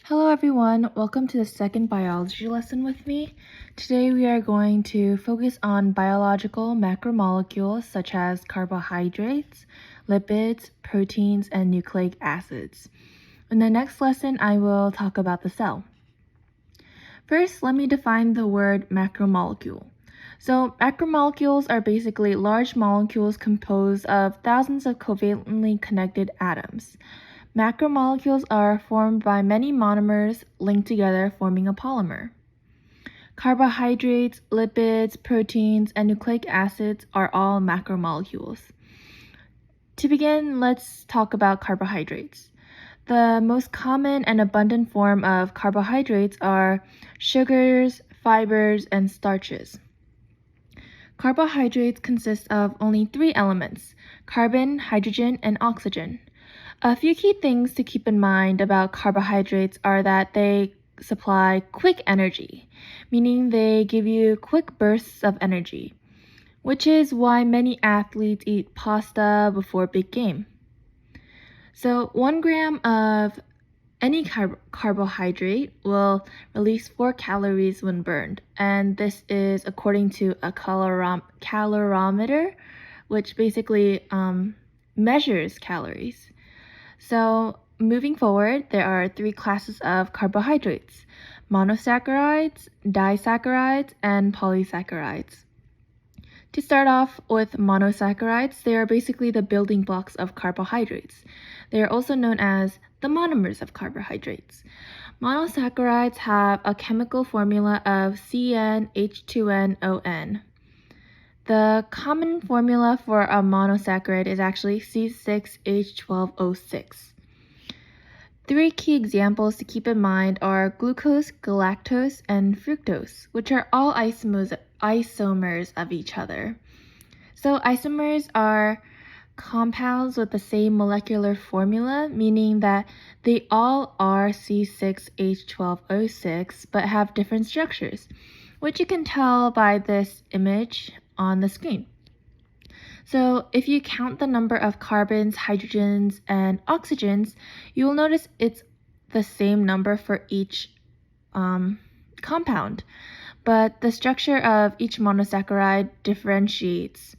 Hello everyone, welcome to the second biology lesson with me. Today we are going to focus on biological macromolecules such as carbohydrates, lipids, proteins, and nucleic acids. In the next lesson, I will talk about the cell. First, let me define the word macromolecule. So macromolecules are basically large molecules composed of thousands of covalently connected atoms. Macromolecules are formed by many monomers linked together forming a polymer. Carbohydrates, lipids, proteins, and nucleic acids are all macromolecules. To begin, let's talk about carbohydrates. The most common and abundant form of carbohydrates are sugars, fibers, and starches. Carbohydrates consist of only three elements: carbon, hydrogen, and oxygen. A few key things to keep in mind about carbohydrates are that they supply quick energy, meaning they give you quick bursts of energy, which is why many athletes eat pasta before a big game. So 1 gram of any carbohydrate will release 4 calories when burned, and this is according to a calorimeter, which basically measures calories. So moving forward, there are 3 classes of carbohydrates: monosaccharides, disaccharides, and polysaccharides. To start off with monosaccharides, they are basically the building blocks of carbohydrates. They are also known as the monomers of carbohydrates. Monosaccharides have a chemical formula of CnH2nOn. The common formula for a monosaccharide is actually C6H12O6. 3 key examples to keep in mind are glucose, galactose, and fructose, which are all isomers of each other. So isomers are compounds with the same molecular formula, meaning that they all are C6H12O6 but have different structures, which you can tell by this image on the screen. So if you count the number of carbons, hydrogens, and oxygens, you will notice it's the same number for each compound, but the structure of each monosaccharide differentiates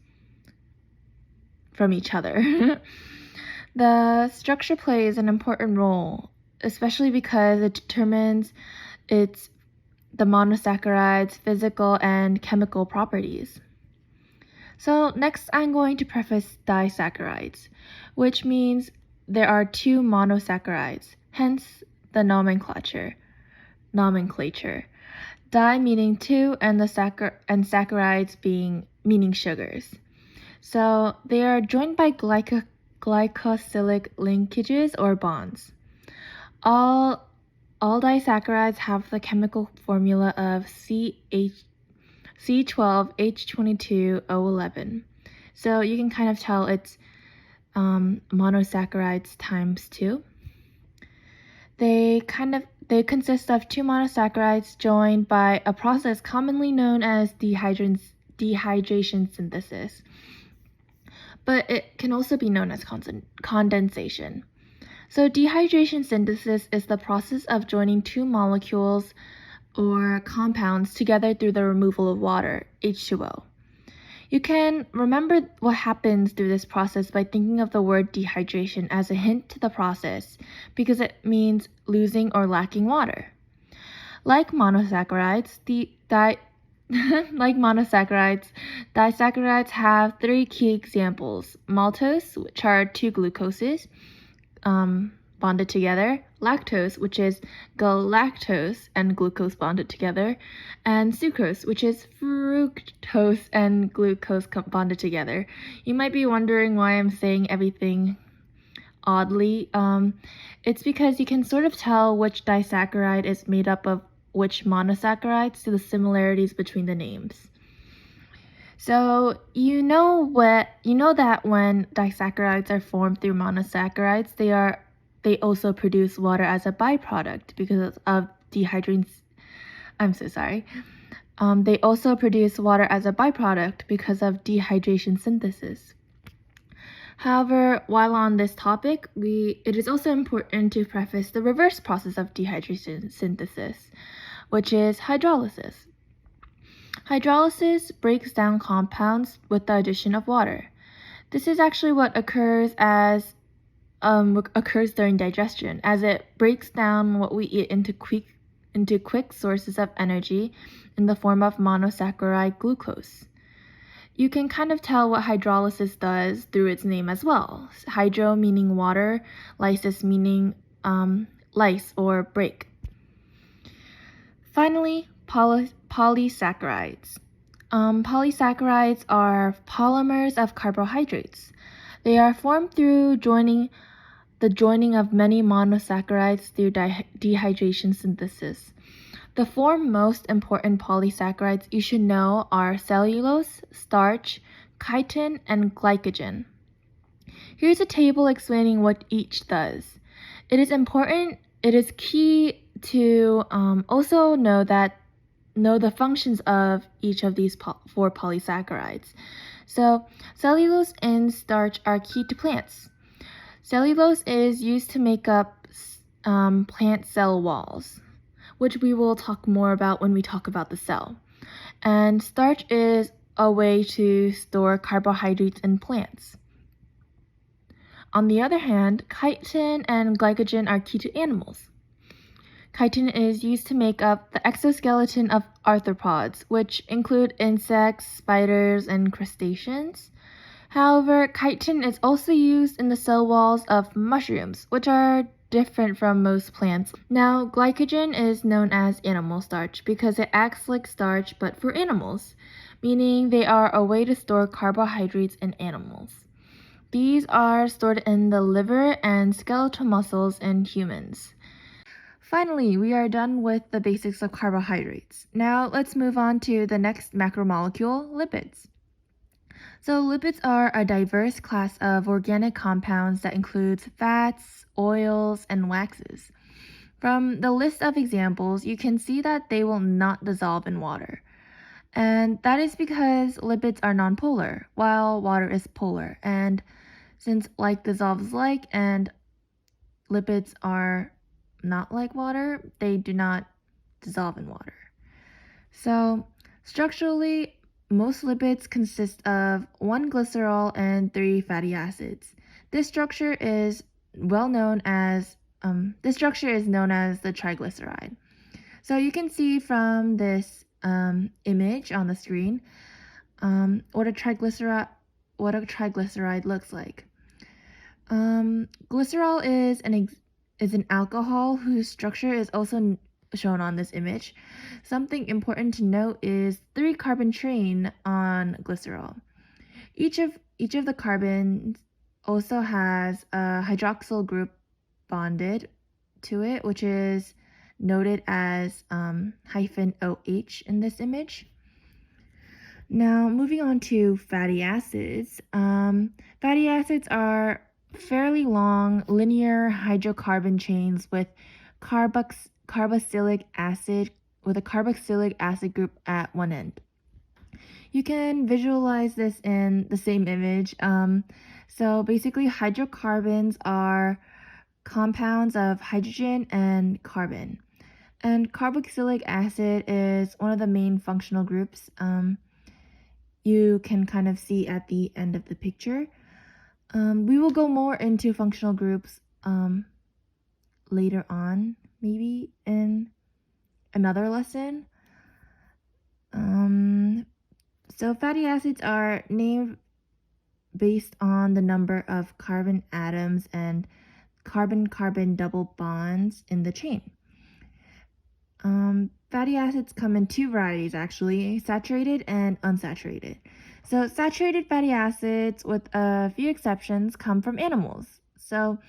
from each other. The structure plays an important role, especially because it determines the monosaccharide's physical and chemical properties. So next, I'm going to preface disaccharides, which means there are 2 monosaccharides, hence the nomenclature. Di meaning 2 and saccharides meaning sugars. So they are joined by glycosylic linkages or bonds. All disaccharides have the chemical formula of C12H22O11. So you can kind of tell it's monosaccharides times 2. They consist of 2 monosaccharides joined by a process commonly known as dehydration synthesis, but it can also be known as condensation. So dehydration synthesis is the process of joining 2 molecules or compounds together through the removal of water, H2O. You can remember what happens through this process by thinking of the word dehydration as a hint to the process, because it means losing or lacking water. Like monosaccharides, disaccharides have 3 key examples: maltose, which are 2 glucoses bonded together; lactose, which is galactose and glucose bonded together; and sucrose, which is fructose and glucose bonded together. You might be wondering why I'm saying everything oddly. It's because you can sort of tell which disaccharide is made up of which monosaccharides through the similarities between the names. So you know that when disaccharides are formed through monosaccharides, they also produce water as a byproduct because of dehydration. They also produce water as a byproduct because of dehydration synthesis. However, while on this topic, it is also important to preface the reverse process of dehydration synthesis, which is hydrolysis. Hydrolysis breaks down compounds with the addition of water. This is actually what occurs during digestion, as it breaks down what we eat into quick sources of energy in the form of monosaccharide glucose. You can kind of tell what hydrolysis does through its name as well. Hydro meaning water, lysis meaning lyse or break. Finally, polysaccharides. Polysaccharides are polymers of carbohydrates. They are formed through the joining of many monosaccharides through dehydration synthesis. The four most important polysaccharides you should know are cellulose, starch, chitin, and glycogen. Here's a table explaining what each does. It is key to also know the functions of each of these four polysaccharides. So, cellulose and starch are key to plants. Cellulose is used to make up plant cell walls, which we will talk more about when we talk about the cell. And starch is a way to store carbohydrates in plants. On the other hand, chitin and glycogen are key to animals. Chitin is used to make up the exoskeleton of arthropods, which include insects, spiders, and crustaceans. However, chitin is also used in the cell walls of mushrooms, which are different from most plants. Now, glycogen is known as animal starch because it acts like starch but for animals, meaning they are a way to store carbohydrates in animals. These are stored in the liver and skeletal muscles in humans. Finally, we are done with the basics of carbohydrates. Now, let's move on to the next macromolecule, lipids. So lipids are a diverse class of organic compounds that includes fats, oils, and waxes. From the list of examples, you can see that they will not dissolve in water. And that is because lipids are nonpolar, while water is polar. And since like dissolves like and lipids are not like water, they do not dissolve in water. So structurally, most lipids consist of 1 glycerol and 3 fatty acids. This structure is known as the triglyceride. So you can see from this image on the screen what a triglyceride looks like. Glycerol is an alcohol whose structure is also shown on this image. Something important to note is 3-carbon chain on glycerol. Each of the carbons also has a hydroxyl group bonded to it, which is noted as -OH in this image. Now, moving on to fatty acids. Fatty acids are fairly long linear hydrocarbon chains with a carboxylic acid group at one end. You can visualize this in the same image. So basically, hydrocarbons are compounds of hydrogen and carbon. And carboxylic acid is one of the main functional groups you can kind of see at the end of the picture. We will go more into functional groups later on, maybe in another lesson. So fatty acids are named based on the number of carbon atoms and carbon-carbon double bonds in the chain. Fatty acids come in 2 varieties actually, saturated and unsaturated. So saturated fatty acids, with a few exceptions, come from animals. So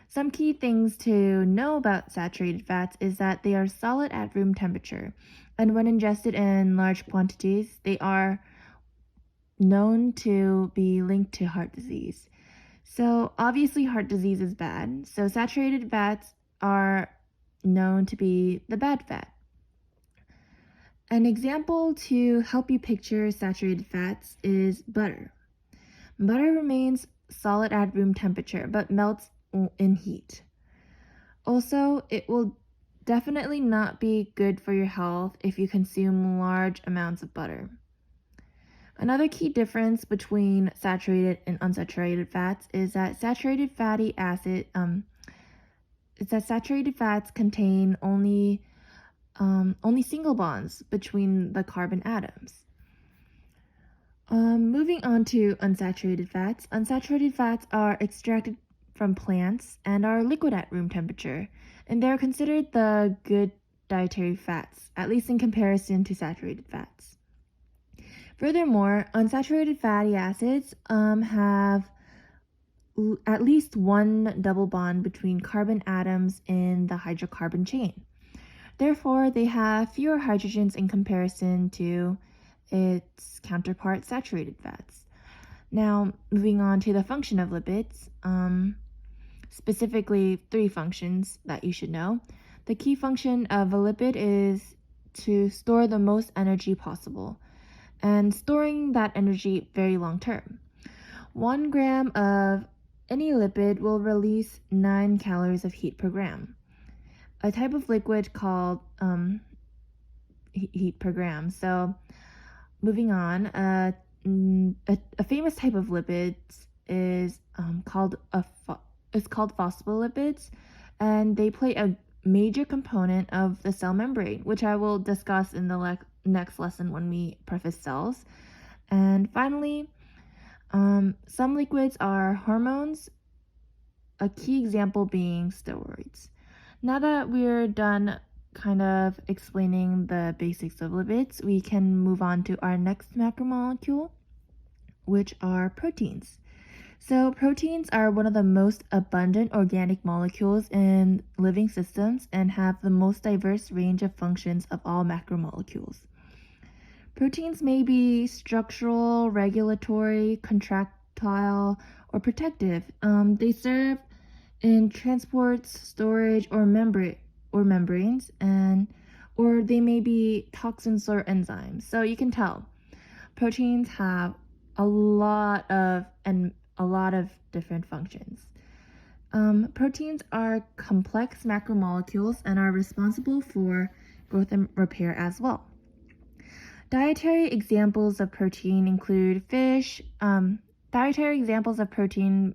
some key things to know about saturated fats is that they are solid at room temperature, and when ingested in large quantities, they are known to be linked to heart disease. So obviously heart disease is bad, so saturated fats are known to be the bad fat. An example to help you picture saturated fats is butter. Butter remains solid at room temperature but melts in heat. Also, it will definitely not be good for your health if you consume large amounts of butter. Another key difference between saturated and unsaturated fats is that saturated fats contain only single bonds between the carbon atoms. Moving on to unsaturated fats. Unsaturated fats are extracted from plants and are liquid at room temperature, and they're considered the good dietary fats, at least in comparison to saturated fats. Furthermore, unsaturated fatty acids have at least one double bond between carbon atoms in the hydrocarbon chain. Therefore, they have fewer hydrogens in comparison to its counterpart saturated fats. Now, moving on to the function of lipids, specifically 3 functions that you should know. The key function of a lipid is to store the most energy possible, and storing that energy very long term. 1 gram of any lipid will release 9 calories of heat per gram, a type of liquid called heat per gram. So moving on, a famous type of lipids is called phospholipids, and they play a major component of the cell membrane, which I will discuss in the next lesson when we preface cells. And finally, some liquids are hormones, a key example being steroids. Now that we're done kind of explaining the basics of lipids, we can move on to our next macromolecule, which are proteins. So proteins are one of the most abundant organic molecules in living systems and have the most diverse range of functions of all macromolecules. Proteins may be structural, regulatory, contractile, or protective. They serve in transports, storage, or membranes, or they may be toxins or enzymes. So you can tell proteins have a lot of different functions. Proteins are complex macromolecules and are responsible for growth and repair as well. Dietary examples of protein include fish. Dietary examples of protein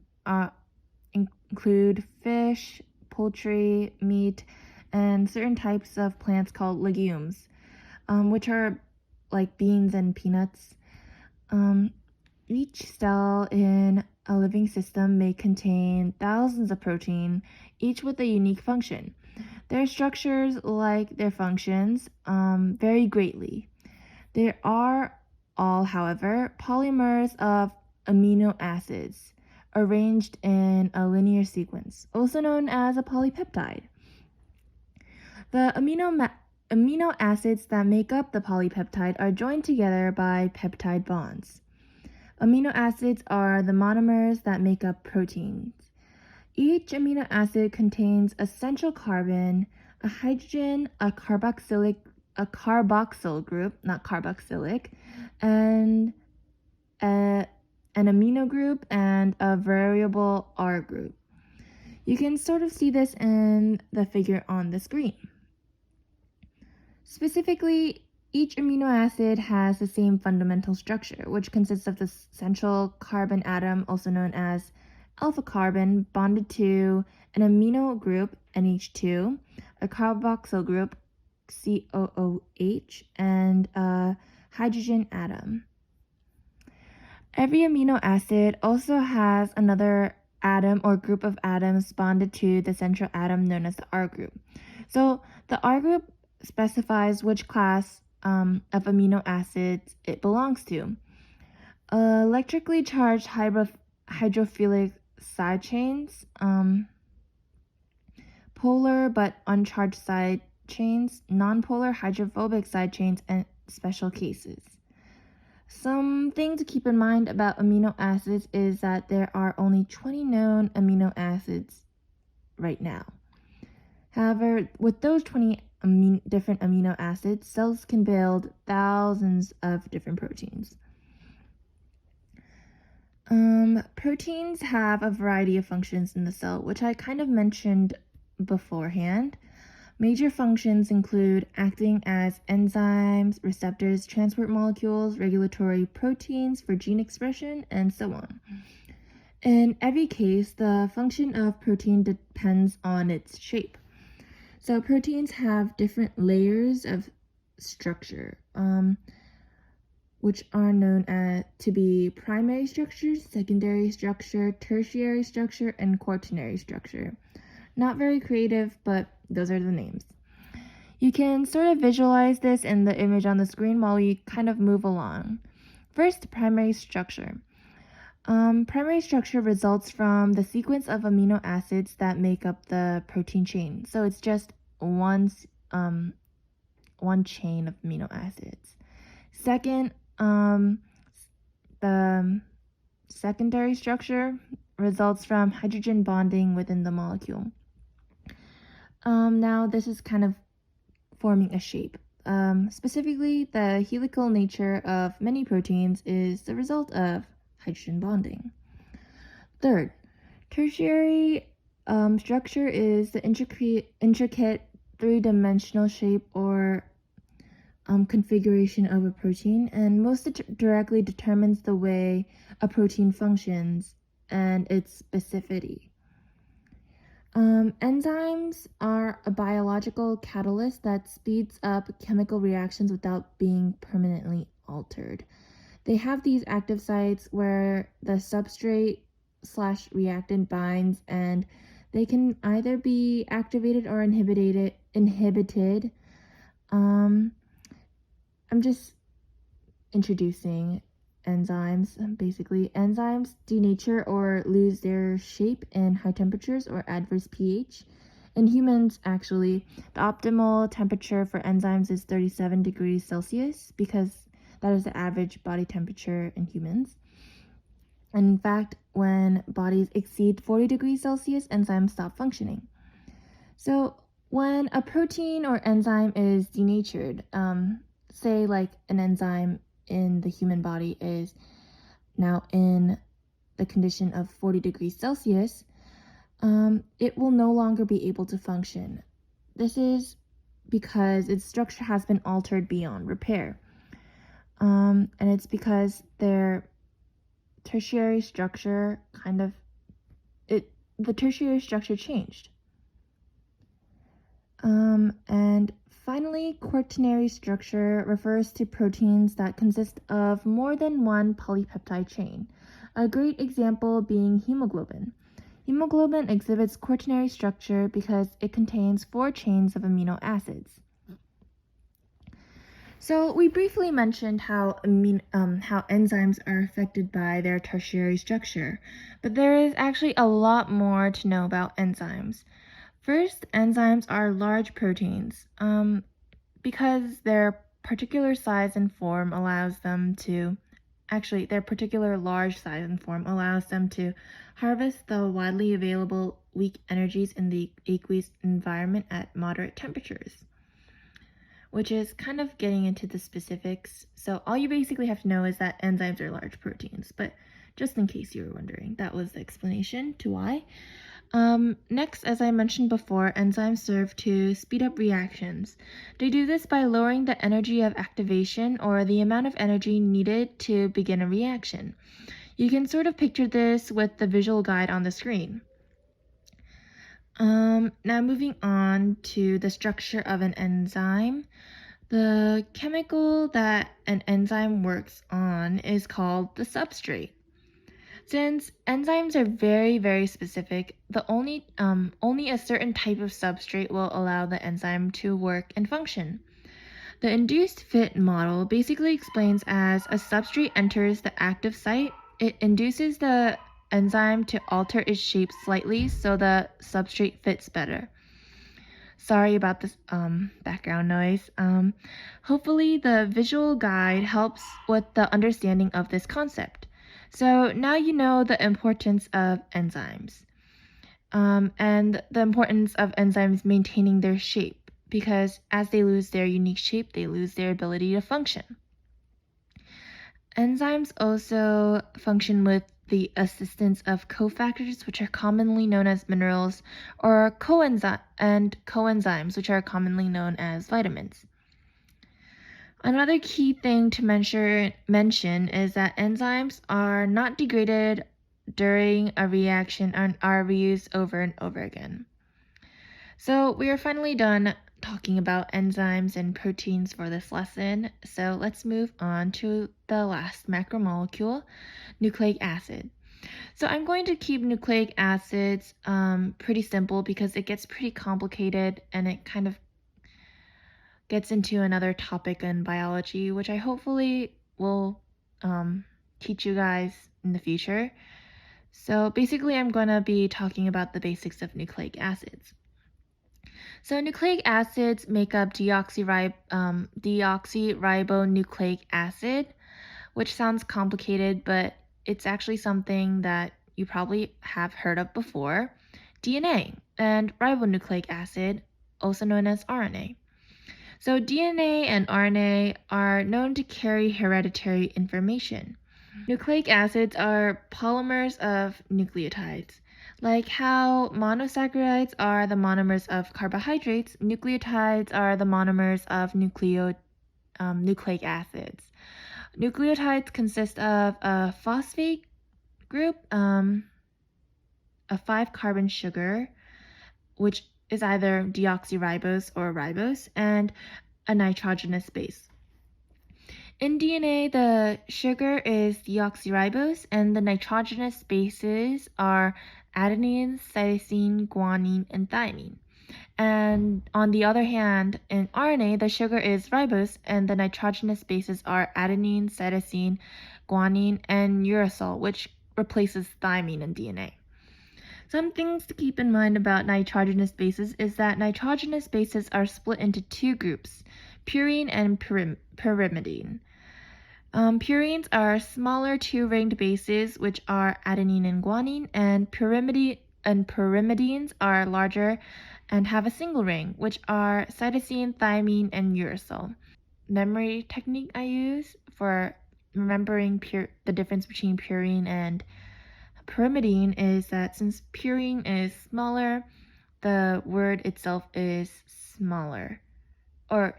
include fish, poultry, meat, and certain types of plants called legumes, which are like beans and peanuts. Each cell in a living system may contain thousands of protein, each with a unique function. Their structures, like their functions, vary greatly. There are all, however, polymers of amino acids arranged in a linear sequence, also known as a polypeptide. The amino acids that make up the polypeptide are joined together by peptide bonds. Amino acids are the monomers that make up proteins. Each amino acid contains a central carbon, a hydrogen, a carboxyl group, not carboxylic, and an amino group and a variable R group. You can sort of see this in the figure on the screen. Specifically, each amino acid has the same fundamental structure, which consists of the central carbon atom, also known as alpha carbon, bonded to an amino group, NH2, a carboxyl group, COOH, and a hydrogen atom. Every amino acid also has another atom or group of atoms bonded to the central atom known as the R group. So the R group specifies which class of amino acids it belongs to. Electrically charged hydrophilic side chains, polar but uncharged side chains, nonpolar hydrophobic side chains, and special cases. Something to keep in mind about amino acids is that there are only 20 known amino acids right now. However, with those 20 different amino acids, cells can build thousands of different proteins. Proteins have a variety of functions in the cell, which I kind of mentioned beforehand. Major functions include acting as enzymes, receptors, transport molecules, regulatory proteins for gene expression, and so on. In every case, the function of protein depends on its shape. So proteins have different layers of structure, which are known to be primary structure, secondary structure, tertiary structure, and quaternary structure. Not very creative, but those are the names. You can sort of visualize this in the image on the screen while we kind of move along. First, primary structure. Primary structure results from the sequence of amino acids that make up the protein chain. So it's just one chain of amino acids. Second, the secondary structure results from hydrogen bonding within the molecule. Now this is kind of forming a shape. Specifically, the helical nature of many proteins is the result of hydrogen bonding. Third, tertiary structure is the intricate three-dimensional shape or configuration of a protein, and most directly determines the way a protein functions and its specificity. Enzymes are a biological catalyst that speeds up chemical reactions without being permanently altered. They have these active sites where the substrate/reactant binds, and they can either be activated or inhibited. I'm just introducing enzymes. Basically, enzymes denature or lose their shape in high temperatures or adverse pH. In humans, actually, the optimal temperature for enzymes is 37 degrees Celsius because that is the average body temperature in humans. In fact, when bodies exceed 40 degrees Celsius, enzymes stop functioning. So when a protein or enzyme is denatured, say like an enzyme in the human body is now in the condition of 40 degrees Celsius, it will no longer be able to function. This is because its structure has been altered beyond repair. And it's because their tertiary structure the tertiary structure changed. And finally, quaternary structure refers to proteins that consist of more than one polypeptide chain. A great example being hemoglobin. Hemoglobin exhibits quaternary structure because it contains 4 chains of amino acids. So we briefly mentioned how enzymes are affected by their tertiary structure, but there is actually a lot more to know about enzymes. First, enzymes are large proteins because their particular size and form allows them to their particular large size and form allows them to harvest the widely available weak energies in the aqueous environment at moderate temperatures, which is kind of getting into the specifics. So all you basically have to know is that enzymes are large proteins, but just in case you were wondering, that was the explanation to why. Next, as I mentioned before, enzymes serve to speed up reactions. They do this by lowering the energy of activation or the amount of energy needed to begin a reaction. You can sort of picture this with the visual guide on the screen. Now moving on to the structure of an enzyme. The chemical that an enzyme works on is called the substrate. Since enzymes are very, very specific, only a certain type of substrate will allow the enzyme to work and function. The induced fit model basically explains as a substrate enters the active site, it induces the enzyme to alter its shape slightly so the substrate fits better. Sorry about this background noise. Hopefully the visual guide helps with the understanding of this concept. So now you know the importance of enzymes and the importance of enzymes maintaining their shape, because as they lose their unique shape, they lose their ability to function. Enzymes also function with the assistance of cofactors, which are commonly known as minerals, or coenzymes, which are commonly known as vitamins. Another key thing to mention is that enzymes are not degraded during a reaction and are reused over and over again. So we are finally done talking about enzymes and proteins for this lesson. So let's move on to the last macromolecule, nucleic acid. So I'm going to keep nucleic acids pretty simple because it gets pretty complicated and it kind of gets into another topic in biology, which I hopefully will teach you guys in the future. So basically, I'm going to be talking about the basics of nucleic acids. So nucleic acids make up deoxyribonucleic acid, which sounds complicated, but it's actually something that you probably have heard of before, DNA, and ribonucleic acid, also known as RNA. So DNA and RNA are known to carry hereditary information. Nucleic acids are polymers of nucleotides. Like how monosaccharides are the monomers of carbohydrates, nucleotides are the monomers of nucleic acids. Nucleotides consist of a phosphate group, a 5-carbon sugar, which is either deoxyribose or ribose, and a nitrogenous base. In DNA, the sugar is deoxyribose, and the nitrogenous bases are adenine, cytosine, guanine, and thymine. And on the other hand, in RNA, the sugar is ribose, and the nitrogenous bases are adenine, cytosine, guanine, and uracil, which replaces thymine in DNA. Some things to keep in mind about nitrogenous bases is that nitrogenous bases are split into two groups, purine and pyrimidine. Purines are smaller two-ringed bases, which are adenine and guanine, and pyrimidines are larger and have a single ring, which are cytosine, thymine, and uracil. Memory technique I use for remembering the difference between purine and pyrimidine is that since purine is smaller, the word itself is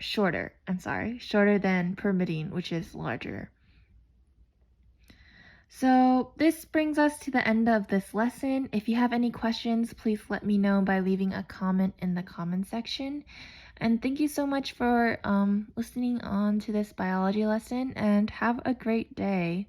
shorter than pyrimidine, which is larger. So this brings us to the end of this lesson. If you have any questions, please let me know by leaving a comment in the comment section. And thank you so much for listening on to this biology lesson, and have a great day.